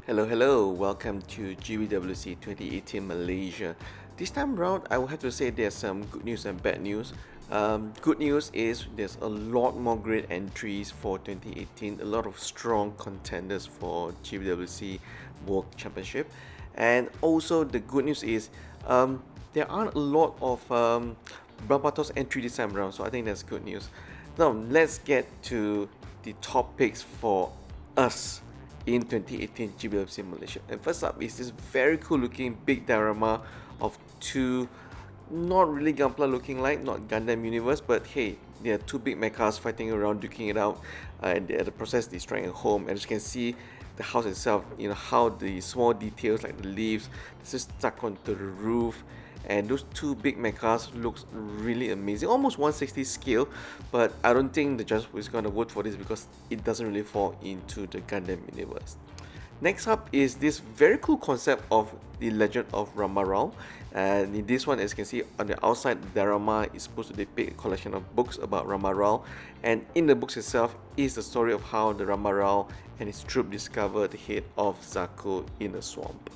Hello, welcome to GBWC 2018 Malaysia. This time round, I will have to say there's some good news and bad news. Good news is there's a lot more great entries for 2018, a lot of strong contenders for GBWC World Championship. And also, the good news is there aren't a lot of Brampatos entry this time around, so I think that's good news. Now, let's get to the top picks for us in 2018 GBWC Malaysia. And first up is this very cool looking big diorama of two not really gunpla looking like, not Gundam universe, but hey, there are two big mechas fighting around, duking it out, and the process destroying a home. And as you can see, the house itself, how the small details like the leaves, this is stuck onto the roof, and those two big mechas looks really amazing, almost 160 scale, but I don't think the judge is going to vote for this because it doesn't really fall into the Gundam universe. Next up is this very cool concept of the legend of Ramaral, and in this one, as you can see on the outside, the diorama is supposed to depict a collection of books about Ramaral, and in the books itself is the story of how the Ramaral and his troop discovered the head of Zaku in a swamp.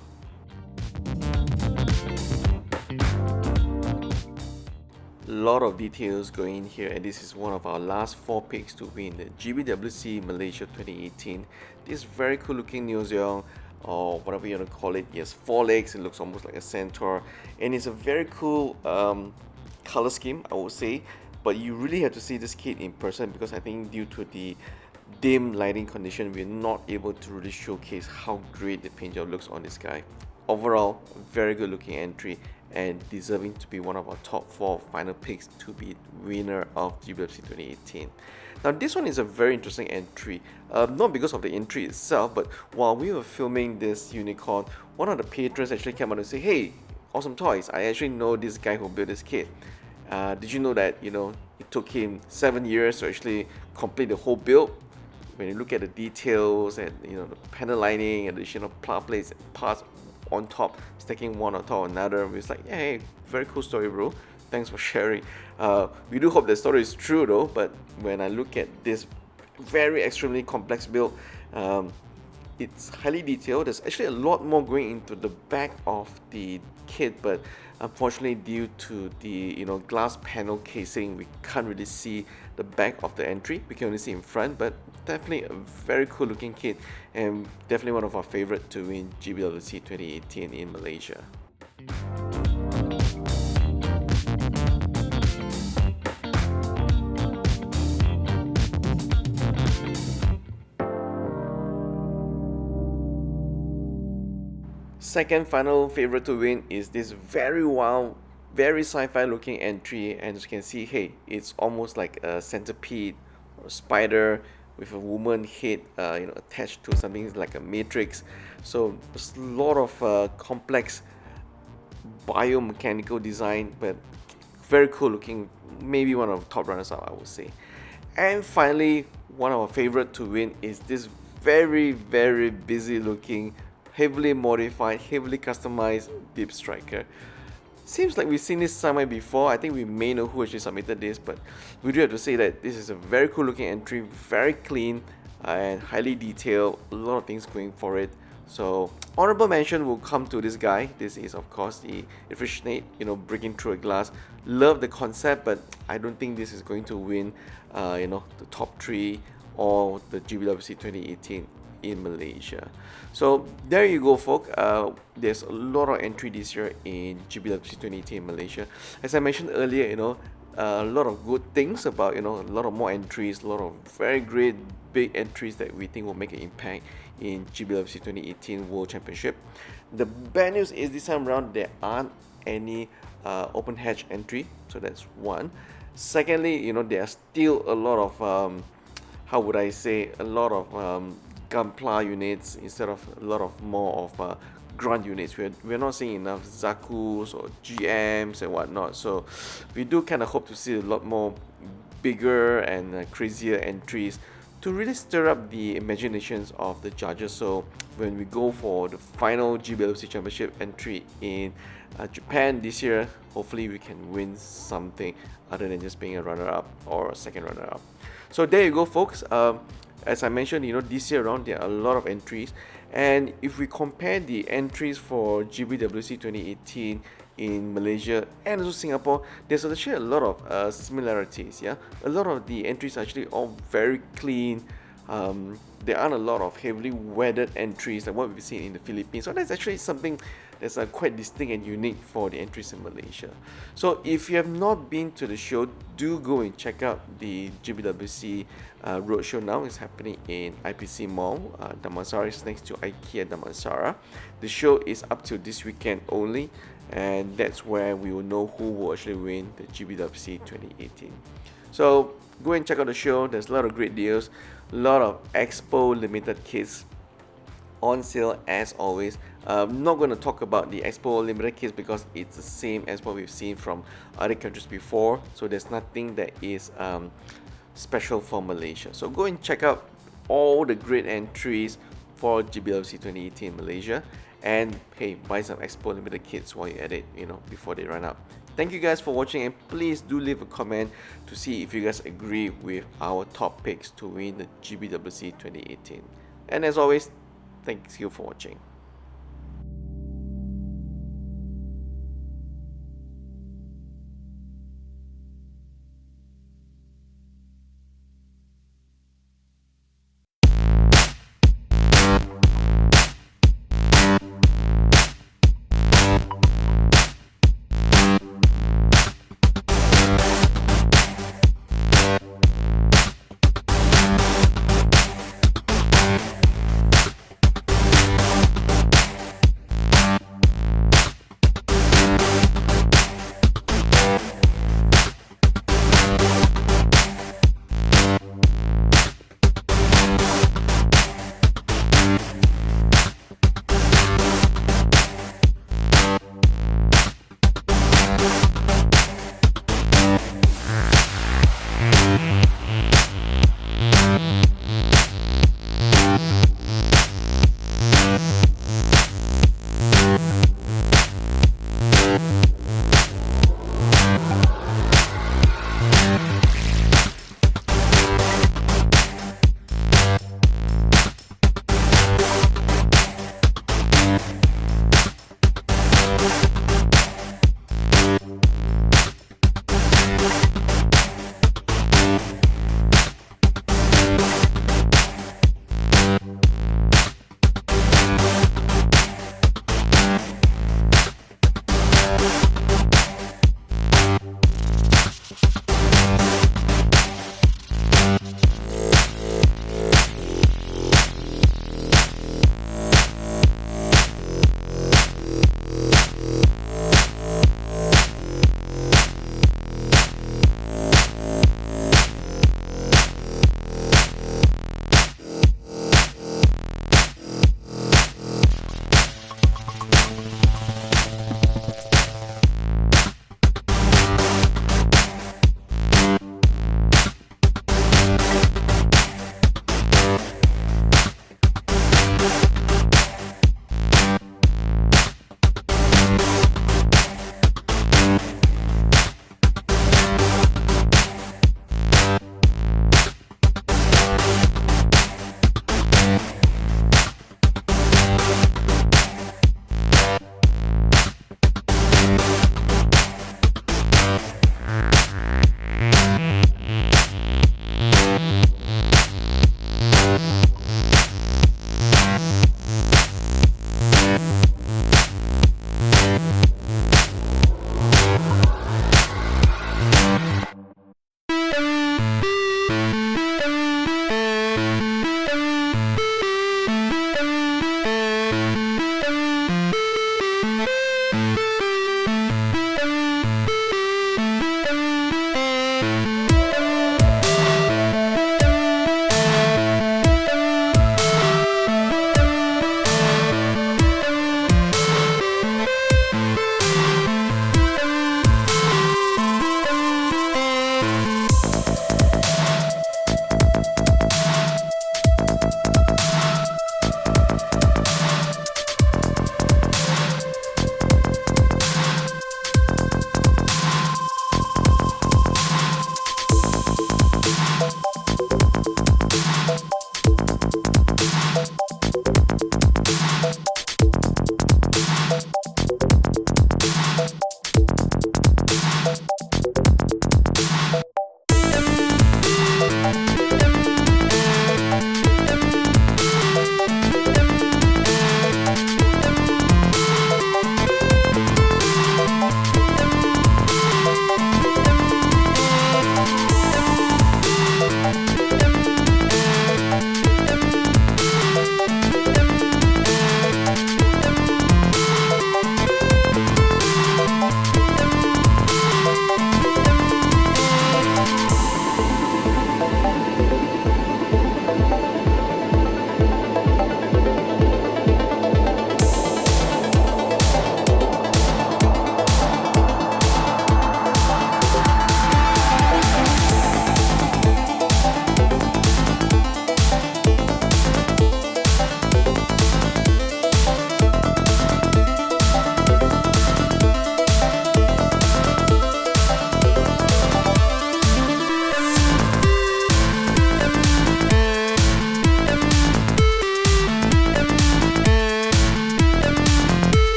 Lot of details going in here, and this is one of our last 4 picks to win the GBWC Malaysia 2018. This very cool looking Neozeong, or whatever you want to call it. He has 4 legs, it looks almost like a centaur, and it's a very cool color scheme, I would say, but you really have to see this kit in person because I think due to the dim lighting condition, we're not able to really showcase how great the paint job looks on this guy. Overall, very good looking entry and deserving to be one of our top 4 final picks to be winner of GBWC 2018. Now this one is a very interesting entry, not because of the entry itself, but while we were filming this unicorn, one of the patrons actually came out and said, "Hey, awesome toys, I actually know this guy who built this kit. Did you know that it took him 7 years to actually complete the whole build?" When you look at the details and the panel lining and additional pla plates and parts on top, stacking one on top of another, it's like, yeah, hey, very cool story, bro. Thanks for sharing. We do hope the story is true though, but when I look at this very extremely complex build, it's highly detailed. There's actually a lot more going into the back of the kit, but unfortunately due to the glass panel casing, we can't really see the back of the entry. We can only see in front, but definitely a very cool looking kit and definitely one of our favorite to win GBWC 2018 in Malaysia. Second final favorite to win is this very wild, very sci-fi looking entry, and as you can see, hey, it's almost like a centipede or a spider with a woman head attached to something like a matrix. So there's a lot of complex biomechanical design, but very cool looking, maybe one of the top runners up, I would say. And finally, one of our favorite to win is this very busy looking, heavily modified, heavily customized Deep Striker. Seems like we've seen this somewhere before. I think we may know who actually submitted this, but we do have to say that this is a very cool looking entry, very clean and highly detailed, a lot of things going for it. So honorable mention will come to this guy. This is of course the Efficient, breaking through a glass. Love the concept, but I don't think this is going to win the top 3 or the GBWC 2018 in Malaysia. So there you go, folks. There's a lot of entry this year in GBWC 2018 in Malaysia. As I mentioned earlier, a lot of good things about a lot of more entries, a lot of very great big entries that we think will make an impact in GBWC 2018 World Championship. The bad news is this time around there aren't any open hatch entry, so that's one. Secondly, there are still a lot of how would I say, a lot of gunpla units instead of a lot of more of grunt units. We're not seeing enough Zakus or GMs and whatnot, so we do kind of hope to see a lot more bigger and crazier entries to really stir up the imaginations of the judges. So when we go for the final GBWC Championship entry in Japan this year, hopefully we can win something other than just being a runner-up or a second runner-up. So there you go, folks. As I mentioned, this year around there are a lot of entries, And if we compare the entries for GBWC 2018 in Malaysia and also Singapore, there's actually a lot of similarities. Yeah, a lot of the entries are actually all very clean. There aren't a lot of heavily weathered entries like what we've seen in the Philippines. So that's actually something that's quite distinct and unique for the entries in Malaysia. So if you have not been to the show, do go and check out the GBWC Roadshow now. It's happening in IPC Mall. Damansara is next to IKEA Damansara. The show is up to this weekend only, and that's where we will know who will actually win the GBWC 2018. So go and check out the show. There's a lot of great deals, a lot of Expo limited kits on sale as always. I'm not going to talk about the Expo limited kits because it's the same as what we've seen from other countries before, so there's nothing that is special for Malaysia. So go and check out all the great entries for GBWC 2018 Malaysia, and hey, buy some Expo limited kits while you're at it, before they run out. Thank you guys for watching, and please do leave a comment to see if you guys agree with our top picks to win the GBWC 2018. And as always, thanks you for watching.